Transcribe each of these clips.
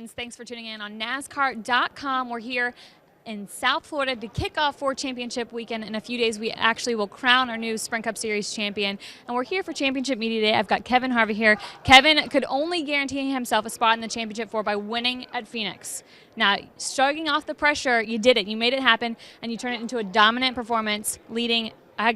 fans. Thanks for tuning in on NASCAR.com. We're here in South Florida to kick off Ford Championship weekend. In a few days, we actually will crown our new Sprint Cup Series champion. And we're here for Championship Media Day. I've got Kevin Harvick here. Kevin could only guarantee himself a spot in the Championship 4 by winning at Phoenix. Now, shrugging off the pressure, you did it. You made it happen, and you turned it into a dominant performance, leading, I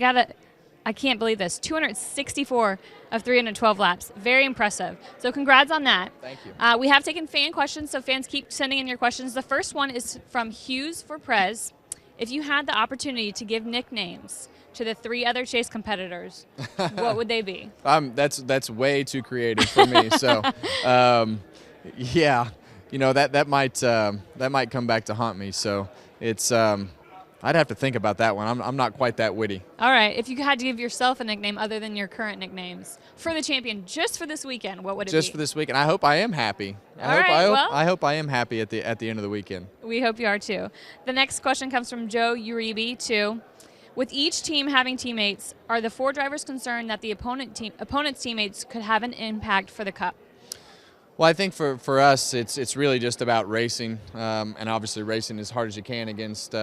can't believe this, 264 of 312 laps. Very impressive. So congrats on that. Thank you. We have taken fan questions, so fans keep sending in your questions. The first one is from Hughes for Prez. If you had the opportunity to give nicknames to the 3 other Chase competitors, what would they be? That's way too creative for me. So, yeah, you know that might come back to haunt me. So it's. I'd have to think about that one. I'm not quite that witty. All right. If you had to give yourself a nickname other than your current nicknames for the champion, just for this weekend, what would it be? Just for this weekend. I hope I am happy. I hope I am happy at the end of the weekend. We hope you are too. The next question comes from Joe Uribe too. With each team having teammates, are the 4 drivers concerned that the opponent's teammates could have an impact for the Cup? Well, I think for us, it's really just about racing, and obviously racing as hard as you can against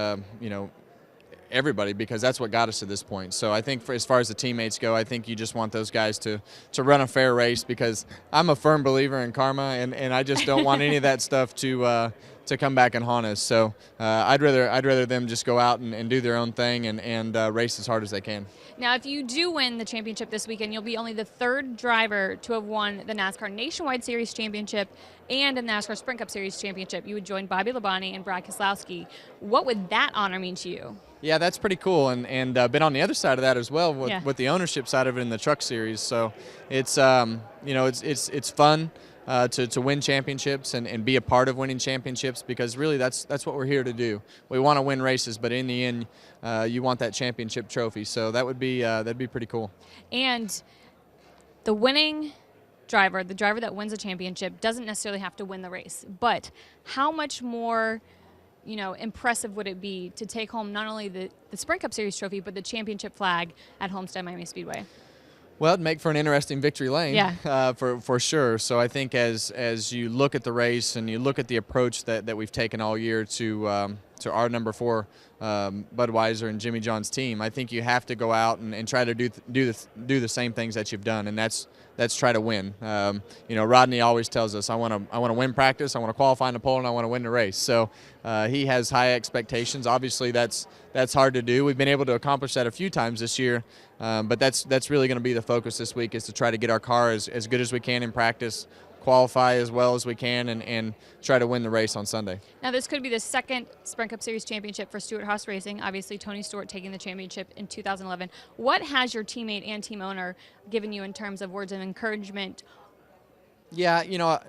everybody, because that's what got us to this point. So I think as far as the teammates go, I think you just want those guys to run a fair race, because I'm a firm believer in karma, and I just don't want any of that stuff to come back and haunt us. So I'd rather them just go out and do their own thing and race as hard as they can. Now, if you do win the championship this weekend, you'll be only the 3rd driver to have won the NASCAR Nationwide Series Championship and the NASCAR Sprint Cup Series Championship. You would join Bobby Labonte and Brad Keselowski. What would that honor mean to you? Yeah, that's pretty cool, and been on the other side of that as well with the ownership side of it in the truck series. So it's it's fun. To win championships and be a part of winning championships, because really that's what we're here to do. We want to win races, but in the end, you want that championship trophy. So that'd be pretty cool. And the winning driver, the driver that wins a championship, doesn't necessarily have to win the race. But how much more, impressive would it be to take home not only the Sprint Cup Series trophy, but the championship flag at Homestead Miami Speedway? Well, it'd make for an interesting victory lane, yeah. For sure. So I think as you look at the race and you look at the approach that we've taken all year to our number 4 Budweiser and Jimmy John's team, I think you have to go out and try to do the same things that you've done, and that's try to win. Rodney always tells us, I want to win practice, I want to qualify in the pole, and I want to win the race. So he has high expectations. Obviously, that's hard to do. We've been able to accomplish that a few times this year, but that's really going to be the focus this week, is to try to get our car as good as we can in practice, qualify as well as we can, and try to win the race on Sunday. Now, this could be the 2nd Sprint Cup Series championship for Stewart-Haas Racing. Obviously, Tony Stewart taking the championship in 2011. What has your teammate and team owner given you in terms of words of encouragement? Yeah,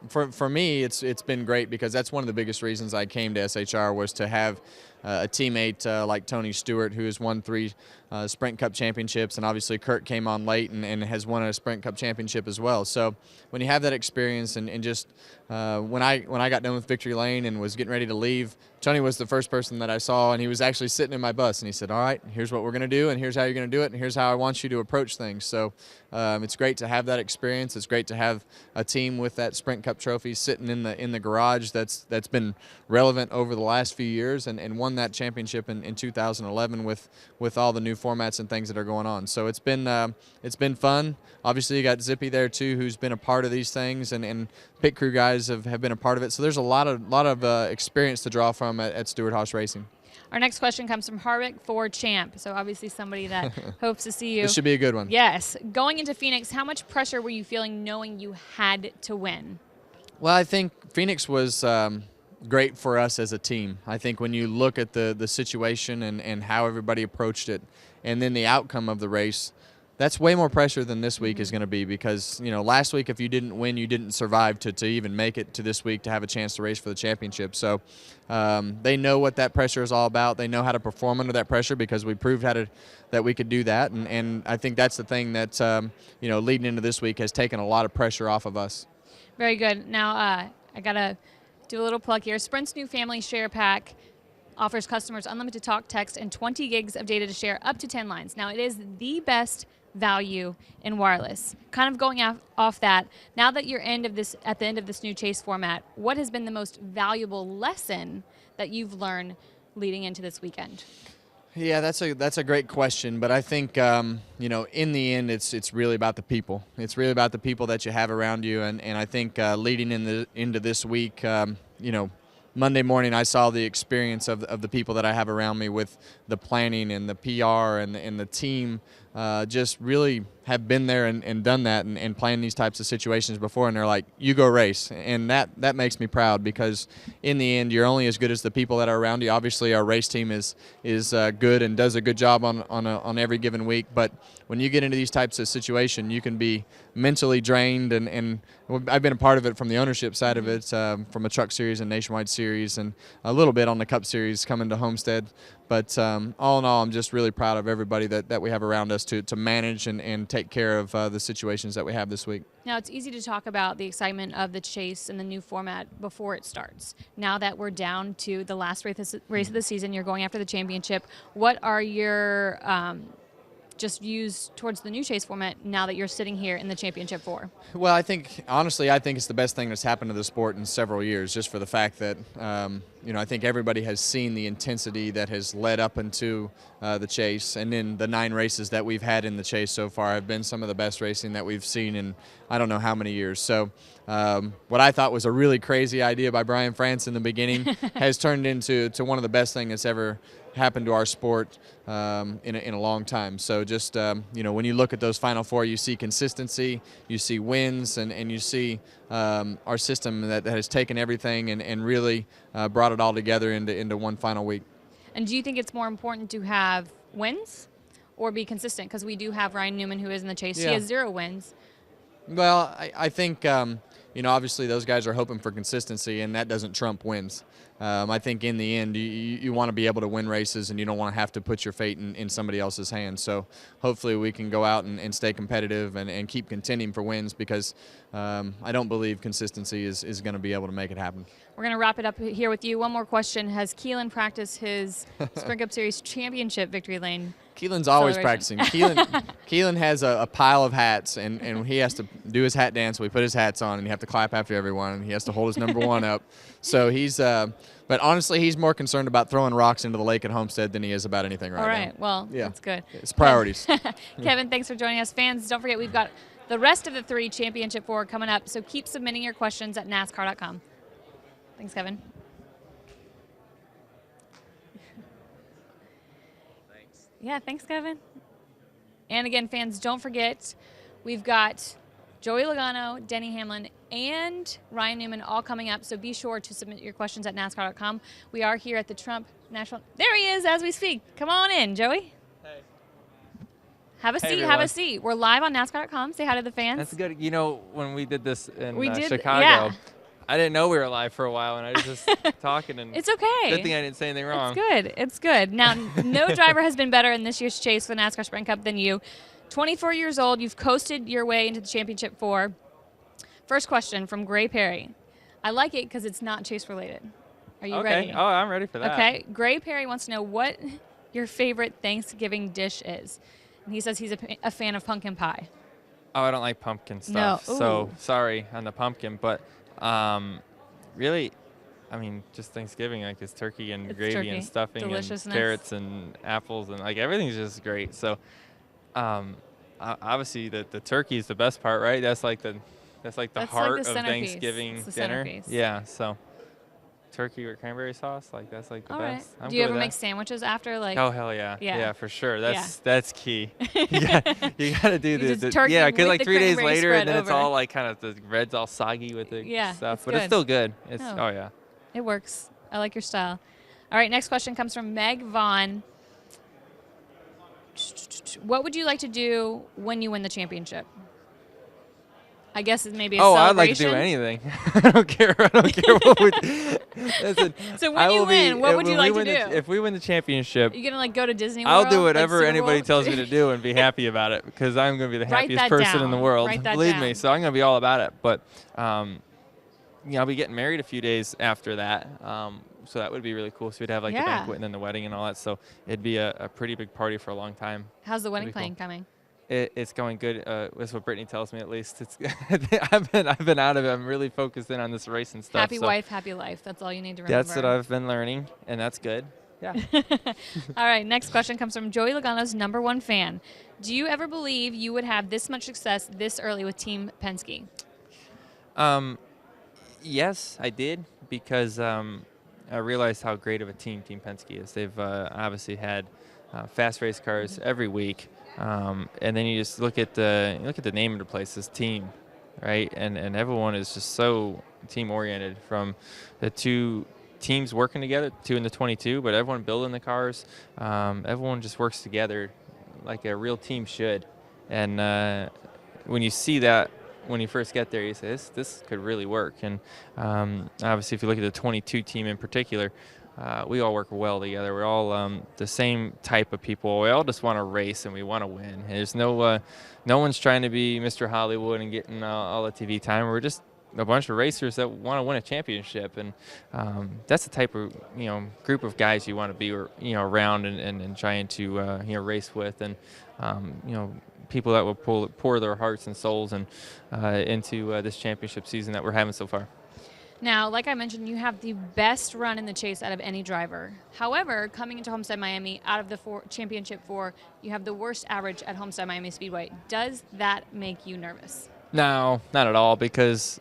for me, it's been great, because that's one of the biggest reasons I came to SHR, was to have a teammate like Tony Stewart, who has won 3 Sprint Cup championships, and obviously Kurt came on late and has won a Sprint Cup championship as well. So when you have that experience, and just when I got done with Victory Lane and was getting ready to leave, Tony was the first person that I saw, and he was actually sitting in my bus, and he said, all right, here's what we're going to do, and here's how you're going to do it, and here's how I want you to approach things. So it's great to have that experience. It's great to have a team with that Sprint Cup trophy sitting in the garage that's been relevant over the last few years, and won that championship in 2011 with all the new formats and things that are going on. So it's been fun. Obviously, you got Zippy there too, who's been a part of these things, and pit crew guys have been a part of it. So there's a lot of experience to draw from at Stewart-Haas Racing. Our next question comes from Harvick for Champ. So obviously somebody that hopes to see you. This should be a good one. Yes. Going into Phoenix, how much pressure were you feeling knowing you had to win? Well, I think Phoenix was great for us as a team. I think when you look at the situation and how everybody approached it, and then the outcome of the race, that's way more pressure than this week is going to be, because last week, if you didn't win, you didn't survive to even make it to this week to have a chance to race for the championship. So they know what that pressure is all about. They know how to perform under that pressure, because we proved that we could do that, and I think that's the thing that leading into this week has taken a lot of pressure off of us. Very good. Now I gotta do a little plug here. Sprint's new Family Share Pack offers customers unlimited talk, text, and 20 gigs of data to share up to 10 lines. Now, it is the best value in wireless. Kind of going off that, now that you're at the end of this new chase format, what has been the most valuable lesson that you've learned leading into this weekend? Yeah, that's a great question, but I think in the end, it's really about the people. It's really about the people that you have around you, and I think leading into this week, Monday morning, I saw the experience of the people that I have around me with the planning and the PR and the team. Just really have been there and done that and planned these types of situations before, and they're like, you go race. And that makes me proud, because in the end, you're only as good as the people that are around you. Obviously, our race team is good and does a good job on every given week, but when you get into these types of situations, you can be mentally drained, and I've been a part of it from the ownership side of it, from a truck series and nationwide series, and a little bit on the Cup series coming to Homestead. But all in all, I'm just really proud of everybody that we have around us to manage and take care of the situations that we have this week. Now, it's easy to talk about the excitement of the chase and the new format before it starts. Now that we're down to the last race of the season, you're going after the championship. What are your just views towards the new chase format now that you're sitting here in the championship 4? Well, honestly, I think it's the best thing that's happened to the sport in several years, just for the fact that, I think everybody has seen the intensity that has led up into the chase, and then the 9 races that we've had in the chase so far have been some of the best racing that we've seen in I don't know how many years. So what I thought was a really crazy idea by Brian France in the beginning has turned into one of the best things that's ever happened to our sport in a long time. So just, when you look at those Final 4, you see consistency, you see wins, and you see our system that has taken everything and really brought it all together into one final week. And do you think it's more important to have wins or be consistent? Because we do have Ryan Newman, who is in the chase. Yeah. He has 0 wins. Well, I think, obviously those guys are hoping for consistency, and that doesn't trump wins. I think in the end, you want to be able to win races, and you don't want to have to put your fate in somebody else's hands. So hopefully we can go out and stay competitive and keep contending for wins, because I don't believe consistency is going to be able to make it happen. We're going to wrap it up here with you. One more question. Has Keelan practiced his Sprint Cup Series Championship victory lane? Keelan's always practicing. Keelan has a pile of hats, and he has to do his hat dance. We put his hats on, and you have to clap after everyone, and he has to hold his number 1 up. So he's but honestly, he's more concerned about throwing rocks into the lake at Homestead than he is about anything right now. All right. Well, yeah. That's good. It's priorities. Kevin, thanks for joining us. Fans, don't forget we've got the rest of the 3 Championship 4 coming up, so keep submitting your questions at NASCAR.com. Thanks, Kevin. Thanks. Yeah, thanks, Kevin. And again, fans, don't forget, we've got Joey Logano, Denny Hamlin, and Ryan Newman all coming up, so be sure to submit your questions at NASCAR.com. We are here at the Trump National... There he is as we speak. Come on in, Joey. Hey. Have a seat, everyone. have a seat. We're live on NASCAR.com. Say hi to the fans. That's good. When we did this in Chicago, yeah. I didn't know we were live for a while, and I was just talking. And it's okay. Good thing I didn't say anything wrong. It's good. It's good. Now, no driver has been better in this year's chase for the NASCAR Sprint Cup than you. 24 years old. You've coasted your way into the Championship 4. First question from Gray Perry. I like it because it's not chase related. Are you ready? Oh, I'm ready for that. Okay. Gray Perry wants to know what your favorite Thanksgiving dish is. And he says he's a fan of pumpkin pie. Oh, I don't like pumpkin stuff. No. So sorry on the pumpkin, but really, I mean, just Thanksgiving, like it's turkey and gravy turkey. and stuffing and carrots and apples and like everything's just great. So obviously the turkey is the best part, right? That's like the heart of Thanksgiving dinner. Centerpiece. Yeah, so turkey with cranberry sauce, like that's like the All best. Right. I'm Do you good ever with make that. sandwiches after? Like, oh hell yeah. Yeah. For sure. That's key. you gotta do the turkey yeah, because with like the 3 days cranberry later, and spread then it's over. all like kind of the bread's all soggy with the stuff, it's but good. it's still good. It's Oh. oh yeah. It works. I like your style. All right, next question comes from Meg Vaughn. What would you like to do when you win the championship? I guess it's maybe a celebration. I'd like to do anything. I don't care. What would. So when you win, what would you like to do? If we win the championship, Are you gonna like go to Disney World? I'll do whatever like anybody Super Bowl? tells me to do and be happy about it because I'm going to be the Write happiest that person down. in the world. Write that Believe down. me. So I'm going to be all about it. But I'll be getting married a few days after that. So that would be really cool. So we'd have like the banquet and then the wedding and all that. So it'd be a pretty big party for a long time. How's the wedding That'd be planning cool. coming? It's going good. That's what Brittany tells me, at least. It's I've been out of it. I'm really focused in on this racing stuff. Happy wife, happy life. That's all you need to remember. That's what I've been learning, and that's good. Yeah. All right, next question comes from Joey Logano's #1 fan. Do you ever believe you would have this much success this early with Team Penske? Yes, I did, because I realized how great of a team Team Penske is. They've obviously had fast race cars every week, and then you just look at the name of the place, this team, right? And everyone is just so team oriented, from the two teams working together, 2 in the 22, but everyone building the cars. Everyone just works together like a real team should. And when you see that, when you first get there, you say, this could really work. And obviously, if you look at the 22 team in particular, we all work well together. We're all the same type of people. We all just want to race and we want to win. There's no one's trying to be Mr. Hollywood and getting all the TV time. We're just a bunch of racers that want to win a championship, and that's the type of group of guys you want to be around and trying to race with, and people that will pour their hearts and souls and into this championship season that we're having so far. Now, like I mentioned, you have the best run in the chase out of any driver. However, coming into Homestead Miami, out of the championship 4, you have the worst average at Homestead Miami Speedway. Does that make you nervous? No, not at all, because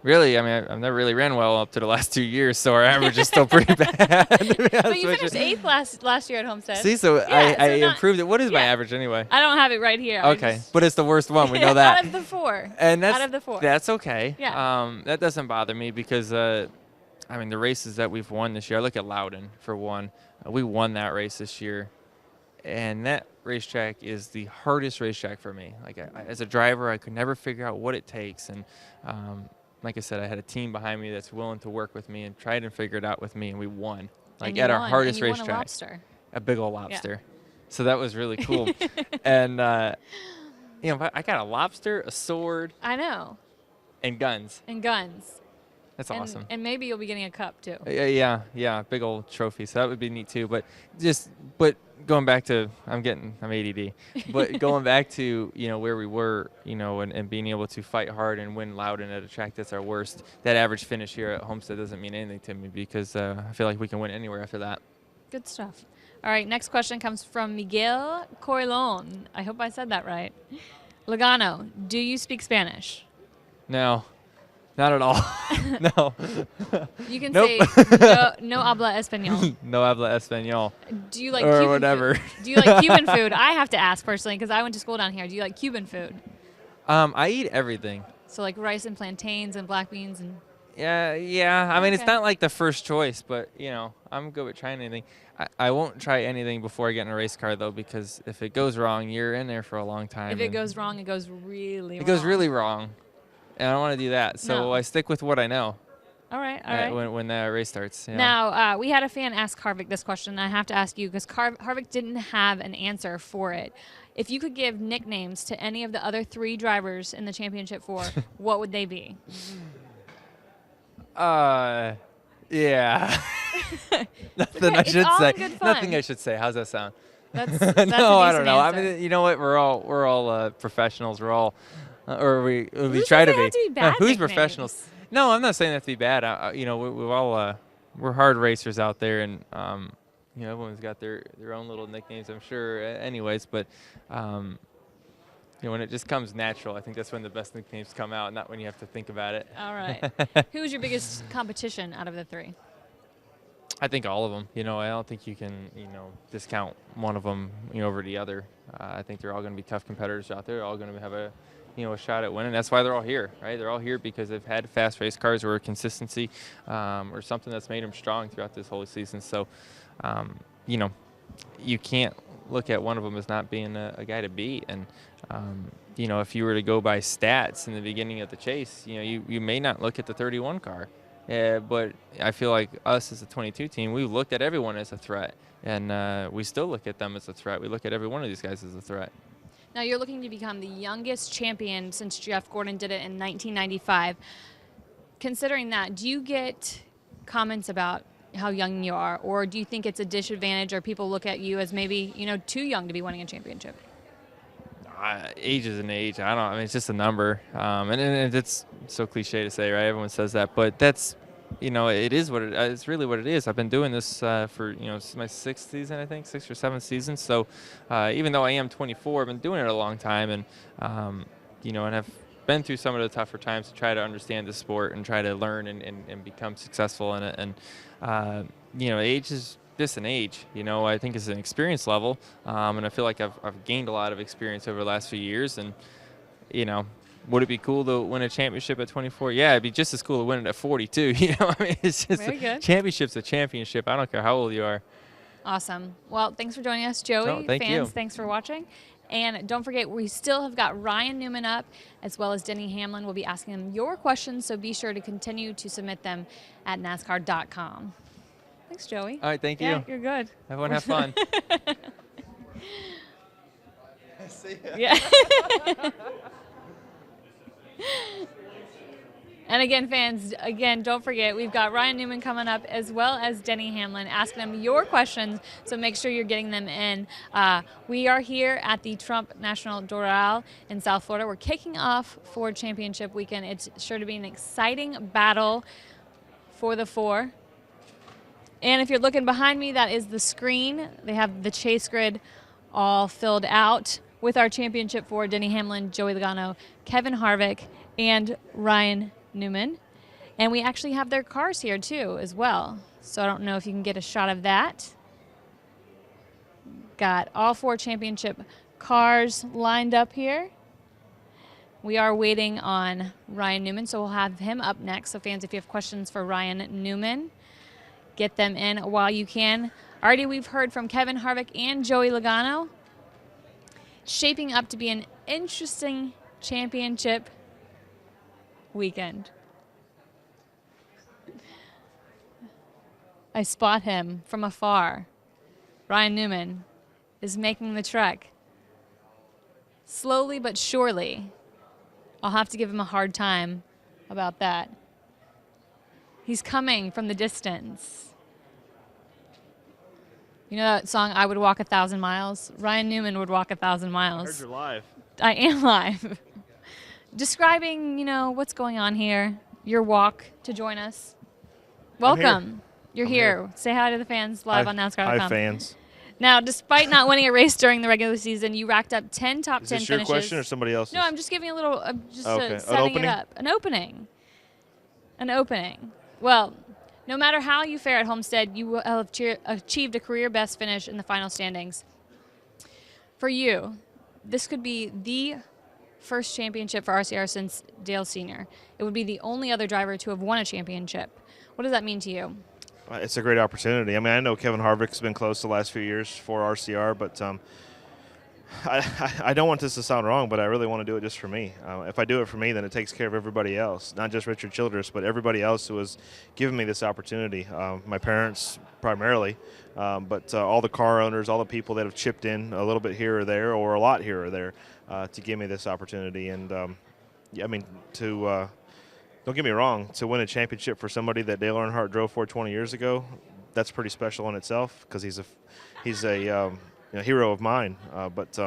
really, I mean, I've never really ran well up to the last 2 years, so our average is still pretty bad. But you finished 8th last year at Homestead. See, so yeah, I improved it. What is my average anyway? I don't have it right here. Okay, but it's the worst one. We know that. Out of the 4. And out of the 4. That's okay. Yeah. That doesn't bother me, because I mean, the races that we've won this year, I look at Loudon for one. We won that race this year, and that racetrack is the hardest racetrack for me. Like, as a driver, I could never figure out what it takes, and like I said, I had a team behind me that's willing to work with me and try to figure it out with me, and we won. Like, at our hardest racetrack. Won a lobster. A big old lobster. Yeah. So that was really cool. And I got a lobster, a sword. I know. And guns. That's awesome. And maybe you'll be getting a cup too. Yeah, big old trophy. So that would be neat too. But going back to, I'm ADD. But going back to where we were, and being able to fight hard and win Loudon at a track that's our worst. That average finish here at Homestead doesn't mean anything to me, because I feel like we can win anywhere after that. Good stuff. All right, next question comes from Miguel Coilon. I hope I said that right. Logano, do you speak Spanish? No. Not at all. No. You can nope. say no habla español. No habla español. Do you like or Cuban whatever. food? Do you like Cuban food? I have to ask personally, because I went to school down here. Do you like Cuban food? I eat everything. So like rice and plantains and black beans and. Yeah. I mean, it's not like the first choice, but I'm good with trying anything. I won't try anything before I get in a race car, though, because if it goes wrong, you're in there for a long time. If it goes wrong, it goes really wrong. It goes really wrong. And I don't want to do that, so I stick with what I know. All right. When the race starts. Yeah. Now, we had a fan ask Harvick this question, and I have to ask you, because Harvick didn't have an answer for it. If you could give nicknames to any of the other 3 drivers in the Championship 4, what would they be? Yeah. Nothing okay, I should all say. in good fun. Nothing I should say. How's that sound? That's no, I don't know. Answer. I mean, you know what? We're all professionals. We're all. Or we Who try to be. said they have to be bad Who's nicknames? professionals? No, I'm not saying that to be bad. We've all we're hard racers out there, and everyone's got their own little nicknames, I'm sure. Anyways, but when it just comes natural, I think that's when the best nicknames come out, not when you have to think about it. All right. Who's your biggest competition out of the 3? I think all of them. I don't think you can discount one of them over the other. I think they're all going to be tough competitors out there. They're all going to have a shot at winning. That's why they're all here, right? They're all here because they've had fast race cars or consistency or something that's made them strong throughout this whole season. So, you can't look at one of them as not being a guy to beat. And, if you were to go by stats in the beginning of the chase, you may not look at the 31 car. But I feel like us as a 22 team, we've looked at everyone as a threat. And we still look at them as a threat. We look at every one of these guys as a threat. Now, you're looking to become the youngest champion since Jeff Gordon did it in 1995. Considering that, do you get comments about how young you are, or do you think it's a disadvantage, or people look at you as maybe, too young to be winning a championship? Age is an age. I mean, it's just a number. And it's so cliche to say, right? Everyone says that, but that's, it is what it's really what it is. I've been doing this for, this is my 6th season, I think, 6th or 7th season. So even though I am 24, I've been doing it a long time, and and have been through some of the tougher times to try to understand the sport and try to learn and become successful in it. And age is just an age. I think it's an experience level, and I feel like I've gained a lot of experience over the last few years. And would it be cool to win a championship at 24? Yeah, it'd be just as cool to win it at 42. I mean, it's just championship's a championship. I don't care how old you are. Awesome. Well, thanks for joining us, Joey. Oh, thank you. Thanks for watching. And don't forget, we still have got Ryan Newman up, as well as Denny Hamlin. We'll be asking them your questions, so be sure to continue to submit them at NASCAR.com. Thanks, Joey. All right, thank you. Yeah, you're good. Everyone have fun. See ya. Yeah. And again, fans, don't forget, we've got Ryan Newman coming up, as well as Denny Hamlin, asking them your questions, so make sure you're getting them in. We are here at the Trump National Doral in South Florida. We're kicking off Ford Championship weekend. It's sure to be an exciting battle for the 4. And if you're looking behind me, that is the screen. They have the chase grid all filled out with our championship for Denny Hamlin, Joey Logano, Kevin Harvick, and Ryan Newman. And we actually have their cars here too as well. So I don't know if you can get a shot of that. Got all 4 championship cars lined up here. We are waiting on Ryan Newman, so we'll have him up next. So fans, if you have questions for Ryan Newman, get them in while you can. Already we've heard from Kevin Harvick and Joey Logano. Shaping up to be an interesting championship weekend. I spot him from afar. Ryan Newman is making the trek. Slowly but surely. I'll have to give him a hard time about that. He's coming from the distance. You know that song, I Would Walk 1,000 Miles? Ryan Newman would walk 1,000 miles. I heard you're live. I am live. Describing, what's going on here, your walk to join us. Welcome. You're here. Say hi to the fans live on NASCAR.com. Hi, fans. Now, despite not winning a race during the regular season, you racked up 10 top 10 Is this finishes. your question or somebody else's? No, I'm just giving a little, Okay. setting it up. An opening. Well, no matter how you fare at Homestead, you will have achieved a career best finish in the final standings. For you, this could be the first championship for RCR since Dale Sr. It would be the only other driver to have won a championship. What does that mean to you? It's a great opportunity. I mean, I know Kevin Harvick's been close the last few years for RCR, but I don't want this to sound wrong, but I really want to do it just for me. If I do it for me, then it takes care of everybody else, not just Richard Childress, but everybody else who has given me this opportunity. My parents primarily, but all the car owners, all the people that have chipped in a little bit here or there, or a lot here or there, to give me this opportunity. And I mean, don't get me wrong, to win a championship for somebody that Dale Earnhardt drove for 20 years ago, that's pretty special in itself, because he's a hero of mine. But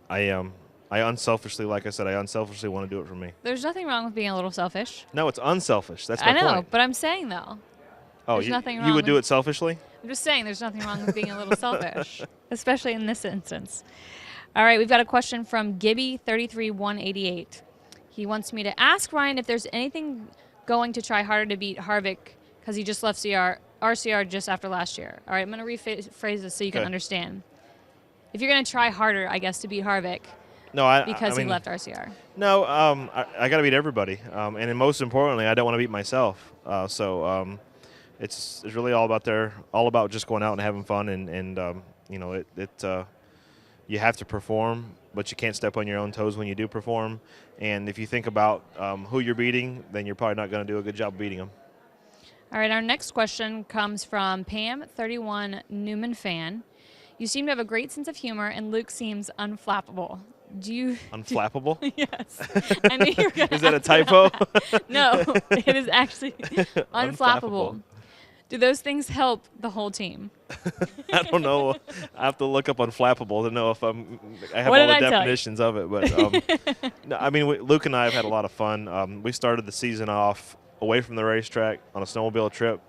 I unselfishly, like I said, I unselfishly want to do it for me. There's nothing wrong with being a little selfish. No, it's unselfish. That's my point. I know, but I'm saying, though. Oh, there's nothing wrong you would with, do it selfishly? I'm just saying there's nothing wrong with being a little selfish, especially in this instance. All right, we've got a question from Gibby33188. He wants me to ask Ryan if there's anything going to try harder to beat Harvick, because he just left RCR just after last year. All right, I'm going to rephrase this so you can understand. If you're going to try harder, I guess, to beat Harvick, because he left RCR. No, I got to beat everybody, and then most importantly, I don't want to beat myself. It's really all about just going out and having fun, and you have to perform, but you can't step on your own toes when you do perform. And if you think about who you're beating, then you're probably not going to do a good job beating them. All right, our next question comes from Pam31 Newman fan. You seem to have a great sense of humor, and Luke seems unflappable. Unflappable? Yes. I knew you were going to Is that a typo? No, it is actually unflappable. Do those things help the whole team? I don't know. I have to look up Unflappable to know if I have What all did the I tell you? definitions of it. But no, I mean, Luke and I have had a lot of fun. We started the season off away from the racetrack on a snowmobile trip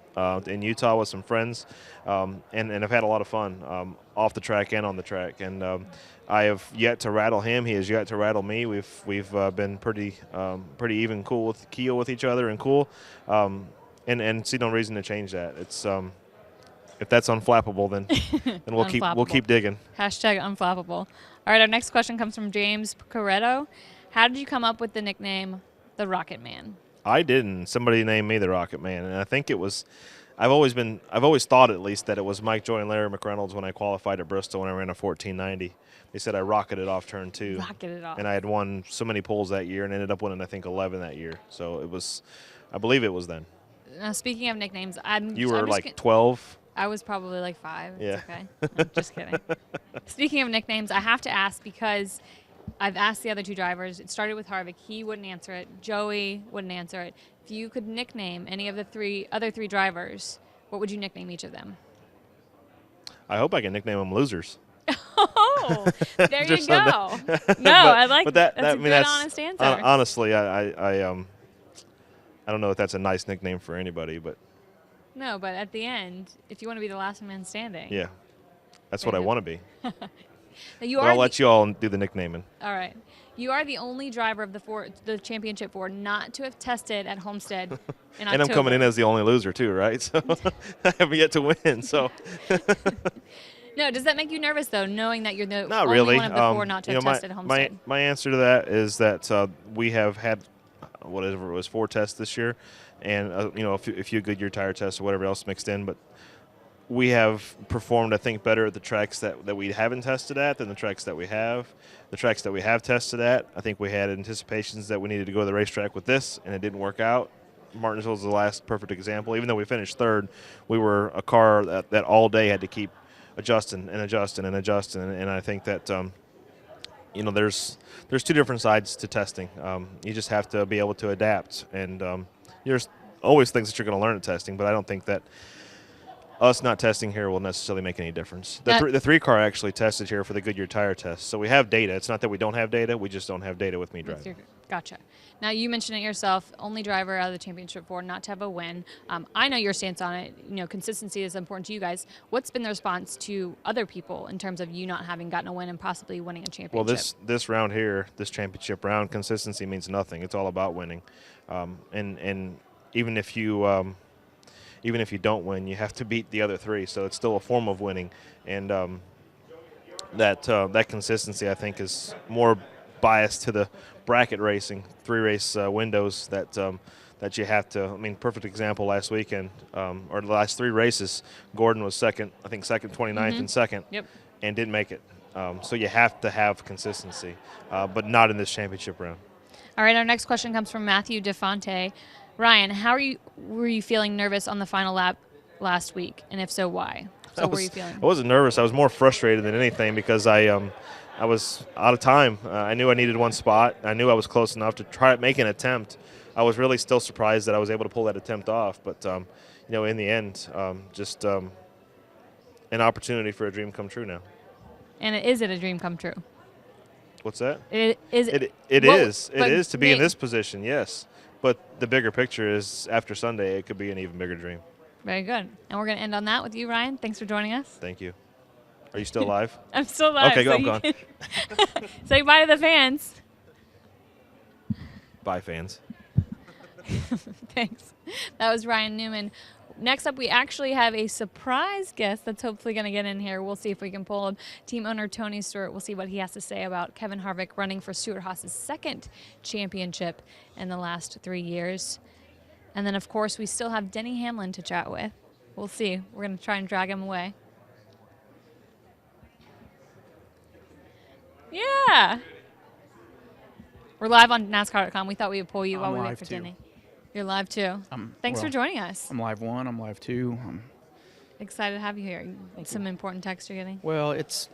in Utah with some friends, and have had a lot of fun off the track and on the track. And I have yet to rattle him. He has yet to rattle me. We've been pretty even cool with keel with each other and cool, and see no reason to change that. It's if that's unflappable, then we'll keep digging. Hashtag unflappable. All right, our next question comes from James Corretto. How did you come up with the nickname the Rocket Man? I didn't. Somebody named me the Rocket Man, and I think it was. I've always thought at least that it was Mike Joy and Larry McReynolds when I qualified at Bristol when I ran a 1490. They said I rocketed off turn 2. Rocketed off. And I had won so many poles that year and ended up winning I think 11 that year. So it was, I believe it was then. Now, speaking of nicknames, You were like 12. I was probably like 5. Yeah. It's okay. I'm just kidding. Speaking of nicknames, I have to ask because I've asked the other 2 drivers. It started with Harvick. He wouldn't answer it. Joey wouldn't answer it. If you could nickname any of the other three drivers, what would you nickname each of them? I hope I can nickname them losers. Oh, there you go. No, but, I like but that. That's a good, honest answer. Honestly, I don't know if that's a nice nickname for anybody, but no, but at the end, if you want to be the last man standing. Yeah, that's what I want to be. I'll let you all do the nicknaming. All right. You are the only driver of the championship 4 not to have tested at Homestead in October. And I'm coming in as the only loser too, right? So I haven't yet to win. So. No, does that make you nervous though, knowing that you're the not only really. one of the 4 not to have tested at Homestead? My answer to that is that we have had whatever it was 4 tests this year, and a few Goodyear tire tests or whatever else mixed in, but. We have performed, I think, better at the tracks that we haven't tested at than the tracks that we have. The tracks that we have tested at, I think we had anticipations that we needed to go to the racetrack with this, and it didn't work out. Martinsville is the last perfect example. Even though we finished 3rd, we were a car that all day had to keep adjusting and adjusting and adjusting. And I think that there's 2 different sides to testing. You just have to be able to adapt, and there's always things that you're going to learn at testing. But I don't think that us not testing here will necessarily make any difference. The 3 car actually tested here for the Goodyear tire test, so we have data. It's not that we don't have data; we just don't have data with me driving. Gotcha. Now you mentioned it yourself, only driver out of the championship 4 not to have a win. I know your stance on it. Consistency is important to you guys. What's been the response to other people in terms of you not having gotten a win and possibly winning a championship? Well, this round here, this championship round, consistency means nothing. It's all about winning, and even if you. Even if you don't win, you have to beat the other 3, so it's still a form of winning. And that consistency, I think, is more biased to the bracket racing, 3-race windows that you have to. I mean, perfect example last weekend, or the last 3 races, Gordon was second, 29th and second, and didn't make it. So you have to have consistency, but not in this championship round. All right, our next question comes from Matthew DeFonte. Ryan, were you feeling nervous on the final lap last week? And if so, why? So were you feeling? I wasn't nervous. I was more frustrated than anything because I was out of time. I knew I needed 1 spot. I knew I was close enough to try to make an attempt. I was really still surprised that I was able to pull that attempt off. But, in the end, just an opportunity for a dream come true now. And is it a dream come true? What's that? It is to be in this position, yes. But the bigger picture is after Sunday, it could be an even bigger dream. Very good. And we're going to end on that with you, Ryan. Thanks for joining us. Thank you. Are you still live? I'm still live. Okay, I'm gone. Say bye to the fans. Bye, fans. Thanks. That was Ryan Newman. Next up, we actually have a surprise guest that's hopefully going to get in here. We'll see if we can pull him. Team owner Tony Stewart. We'll see what he has to say about Kevin Harvick running for Stewart-Haas's 2nd championship in the last 3 years. And then, of course, we still have Denny Hamlin to chat with. We'll see. We're going to try and drag him away. Yeah. We're live on NASCAR.com. We thought we would pull you while we wait for Denny. You're live too. Thanks for joining us. I'm live 1. I'm live 2. I'm excited to have you here. Some important text you're getting. Well, it's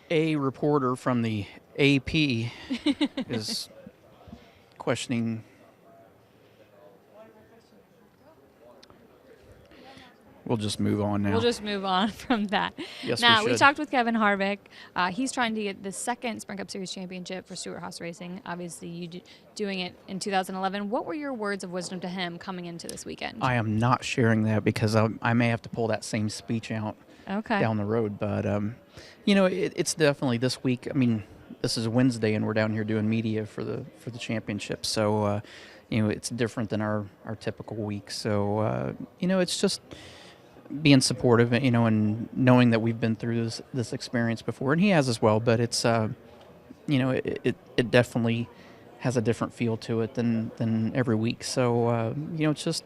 a reporter from the AP is questioning We'll just move on now. We'll just move on from that. Yes, now, we we should. talked with Kevin Harvick. He's trying to get the second Sprint Cup Series championship for Stewart Haas Racing. Obviously, you doing it in 2011. What were your words of wisdom to him coming into this weekend? I am not sharing that because I may have to pull that same speech out down the road. But, it's definitely this week. I mean, this is Wednesday, and we're down here doing media for the championship. So, it's different than our typical week. So, it's just being supportive, and knowing that we've been through this experience before, and he has as well. But it's, it definitely has a different feel to it than every week. So, it's just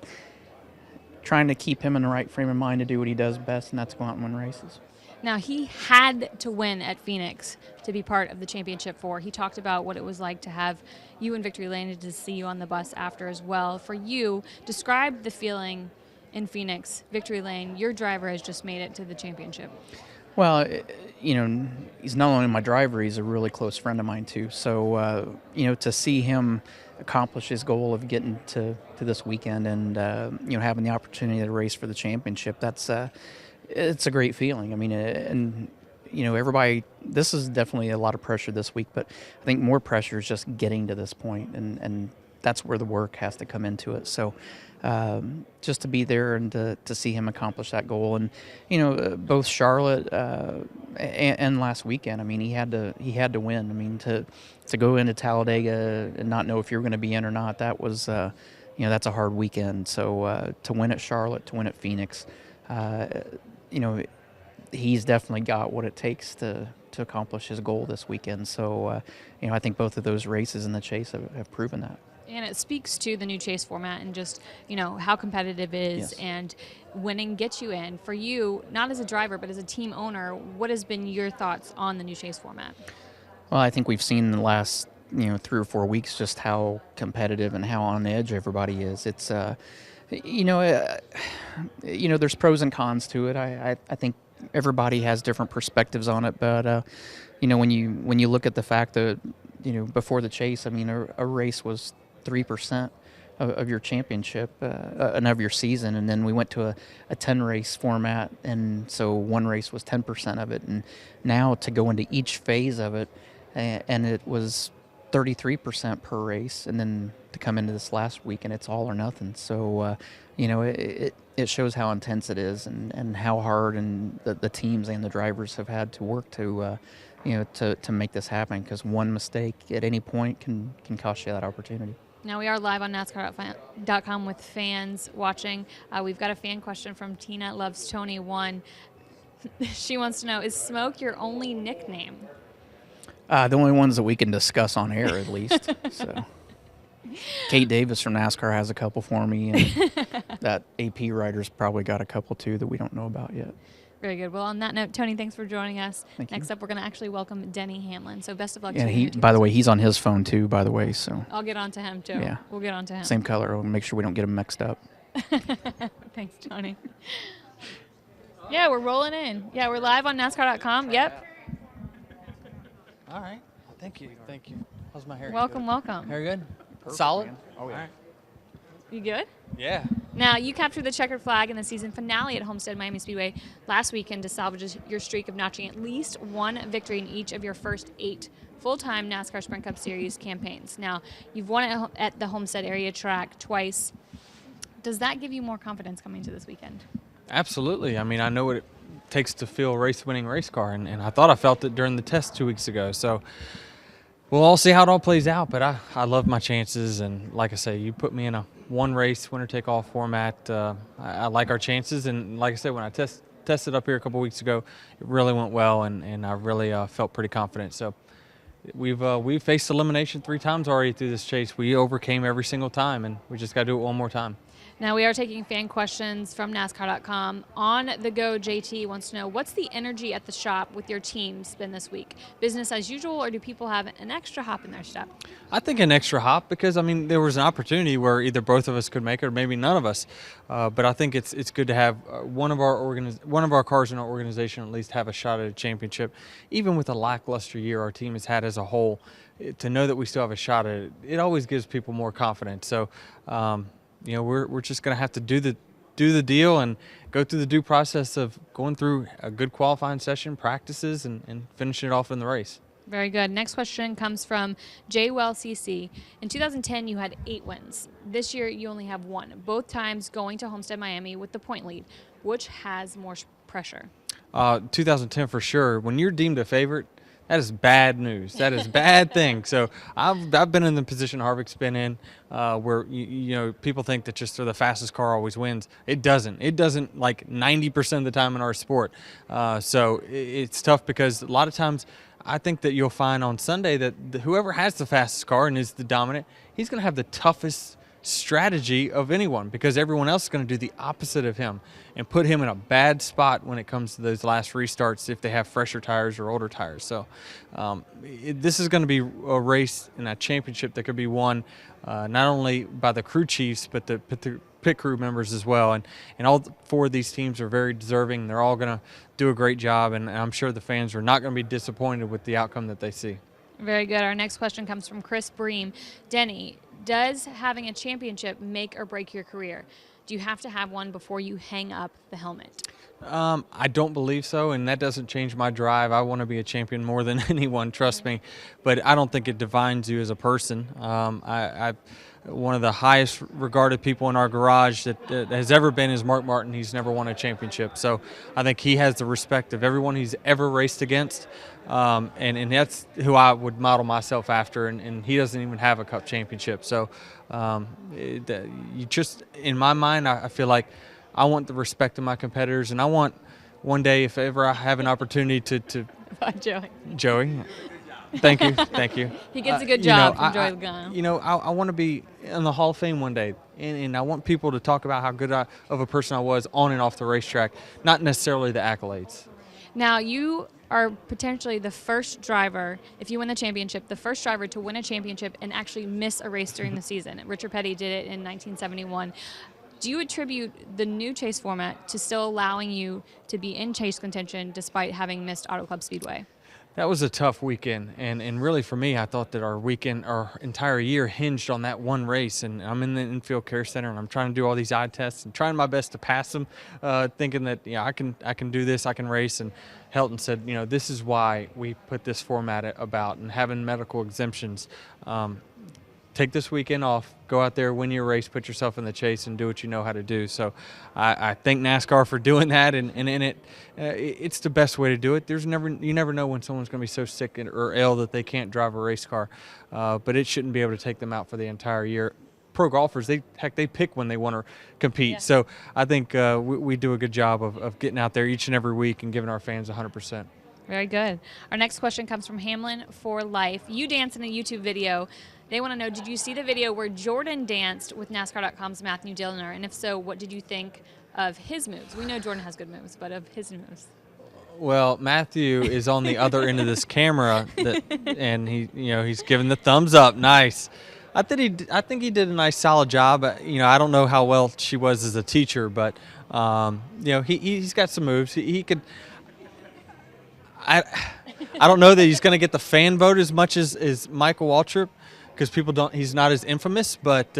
trying to keep him in the right frame of mind to do what he does best, and that's go out and win races. Now, he had to win at Phoenix to be part of the championship four. He talked about what it was like to have you in victory lane and to see you on the bus after as well. For you, describe the feeling in Phoenix, victory lane. Your driver has just made it to the championship. Well, he's not only my driver, he's a really close friend of mine too. So, to see him accomplish his goal of getting to this weekend and, having the opportunity to race for the championship, it's a great feeling. I mean, everybody, this is definitely a lot of pressure this week, but I think more pressure is just getting to this point, and that's where the work has to come into it. So just to be there and to see him accomplish that goal. And, both Charlotte and last weekend, I mean, he had to win. I mean, to go into Talladega and not know if you're going to be in or not, that was, that's a hard weekend. So to win at Charlotte, to win at Phoenix, he's definitely got what it takes to accomplish his goal this weekend. So, I think both of those races in the chase have proven that. And it speaks to the new chase format and just, how competitive it is. Yes. And winning gets you in. For you, not as a driver, but as a team owner, what has been your thoughts on the new chase format? Well, I think we've seen in the last, 3 or 4 weeks just how competitive and how on edge everybody is. It's, there's pros and cons to it. I think everybody has different perspectives on it. But, when you look at the fact that, before the chase, I mean, a race was 3% of your championship and of your season, and then we went to a 10-race format, and so one race was 10% of it. And now to go into each phase of it, and it was 33% per race, and then to come into this last week and it's all or nothing. So, it shows how intense it is and how hard and the teams and the drivers have had to work to make this happen, because one mistake at any point can cost you that opportunity. Now, we are live on NASCAR.com with fans watching. We've got a fan question from Tina Loves Tony 1. She wants to know, is Smoke your only nickname? The only ones that we can discuss on air, at least. So, Kate Davis from NASCAR has a couple for me, and that AP writer's probably got a couple too that we don't know about yet. Very good. Well, on that note, Tony, thanks for joining us. Thank you. Next up, we're going to actually welcome Denny Hamlin. So best of luck. Yeah, to you. by the way, he's on his phone too, by the way. So I'll get on to him, too. Yeah. We'll get on to him. Same color. We'll make sure we don't get them mixed up. Thanks, Tony. Yeah, we're rolling in. Yeah, we're live on NASCAR.com. Yep. All right. Thank you. Thank you. How's my hair? Welcome, welcome. Hair good? Solid? Man. Oh, yeah. All right. You good? Yeah. Now, you captured the checkered flag in the season finale at Homestead Miami Speedway last weekend to salvage your streak of notching at least one victory in each of your first 8 full-time NASCAR Sprint Cup Series campaigns. Now, you've won it at the Homestead area track twice. Does that give you more confidence coming to this weekend? Absolutely. I mean, I know what it takes to feel a race-winning race car, and I thought I felt it during the test 2 weeks ago. So we'll all see how it all plays out, but I love my chances, and like I say, you put me in a one-race, winner-take-all format. I like our chances, and like I said, when I tested up here a couple weeks ago, it really went well, and I really felt pretty confident. So we've faced elimination 3 times already through this chase. We overcame every single time, and we just got to do it one more time. Now, we are taking fan questions from NASCAR.com. On the go, JT wants to know, what's the energy at the shop with your teams been this week? Business as usual, or do people have an extra hop in their step? I think an extra hop, because, I mean, there was an opportunity where either both of us could make it or maybe none of us. But I think it's good to have one of our cars in our organization at least have a shot at a championship. Even with a lackluster year our team has had as a whole, to know that we still have a shot at it, it always gives people more confidence. So, we're just going to have to do do the deal and go through the due process of going through a good qualifying session, practices, and finishing it off in the race. Very good. Next question comes from JWell CC. In 2010, you had 8 wins. This year, you only have 1, both times going to Homestead, Miami with the point lead. Which has more pressure? 2010 for sure. When you're deemed a favorite, that is bad news. That is bad thing. So I've been in the position Harvick's been in, where you know, people think that just the fastest car always wins. It doesn't. It doesn't, like 90% of the time in our sport. So it's tough because a lot of times I think that you'll find on Sunday that whoever has the fastest car and is the dominant, he's going to have the toughest strategy of anyone, because everyone else is going to do the opposite of him and put him in a bad spot when it comes to those last restarts if they have fresher tires or older tires. So this is going to be a race and a championship that could be won not only by the crew chiefs but the pit crew members as well, and all 4 of these teams are very deserving. They're all going to do a great job, and I'm sure the fans are not going to be disappointed with the outcome that they see. Very good. Our next question comes from Chris Bream. Denny, does having a championship make or break your career? Do you have to have one before you hang up the helmet? I don't believe so, and that doesn't change my drive. I want to be a champion more than anyone, trust me. But I don't think it defines you as a person. I've one of the highest regarded people in our garage that has ever been is Mark Martin. He's never won a championship. So I think he has the respect of everyone he's ever raced against. And that's who I would model myself after, and he doesn't even have a cup championship. So you just, in my mind, I feel like I want the respect of my competitors, and I want one day, if ever I have an opportunity to Joey. Thank you. He gets a good job from Joey Logano. You know, I want to be in the Hall of Fame one day, and I want people to talk about how good of a person I was on and off the racetrack, not necessarily the accolades. Now, you are potentially the first driver, if you win the championship, the first driver to win a championship and actually miss a race during the season. Richard Petty did it in 1971. Do you attribute the new chase format to still allowing you to be in chase contention despite having missed Auto Club Speedway? That was a tough weekend, and really for me, I thought that our entire year hinged on that one race. And I'm in the infield care center, and I'm trying to do all these eye tests and trying my best to pass them, thinking that I can do this, I can race. And Helton said, this is why we put this format about, and having medical exemptions. Take this weekend off, go out there, win your race, put yourself in the chase, and do what you know how to do. So I thank NASCAR for doing that, and in it, it's the best way to do it. You never know when someone's going to be so sick or ill that they can't drive a race car, but it shouldn't be able to take them out for the entire year. Pro golfers, they pick when they want to compete. Yeah. So I think we do a good job of getting out there each and every week and giving our fans 100%. Very good. Our next question comes from Hamlin for Life. You dance in a YouTube video. They want to know, did you see the video where Jordan danced with NASCAR.com's Matthew Dillner? And if so, what did you think of his moves? We know Jordan has good moves, but of his moves. Well, Matthew is on the other end of this camera, and he's giving the thumbs up. Nice. I think he did a nice, solid job. I don't know how well she was as a teacher, but he's got some moves. He could. I don't know that he's going to get the fan vote as much as Michael Waltrip, because he's not as infamous, but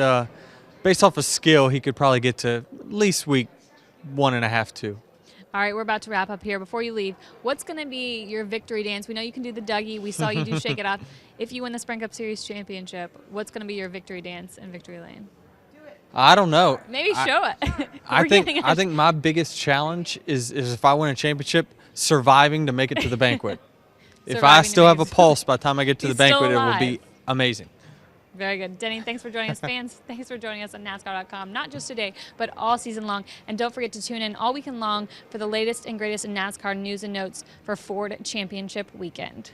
based off of skill, he could probably get to at least week 1.5, 2. All right, we're about to wrap up here. Before you leave, what's going to be your victory dance? We know you can do the Dougie. We saw you do Shake It Off. If you win the Sprint Cup Series Championship, what's going to be your victory dance in victory lane? I don't know. Maybe show it. I think my biggest challenge is if I win a championship, surviving to make it to the banquet. If I still have a pulse by the time I get to the banquet, it will be amazing. Very good. Denny, thanks for joining us. Fans, thanks for joining us on NASCAR.com, not just today, but all season long. And don't forget to tune in all weekend long for the latest and greatest in NASCAR news and notes for Ford Championship Weekend.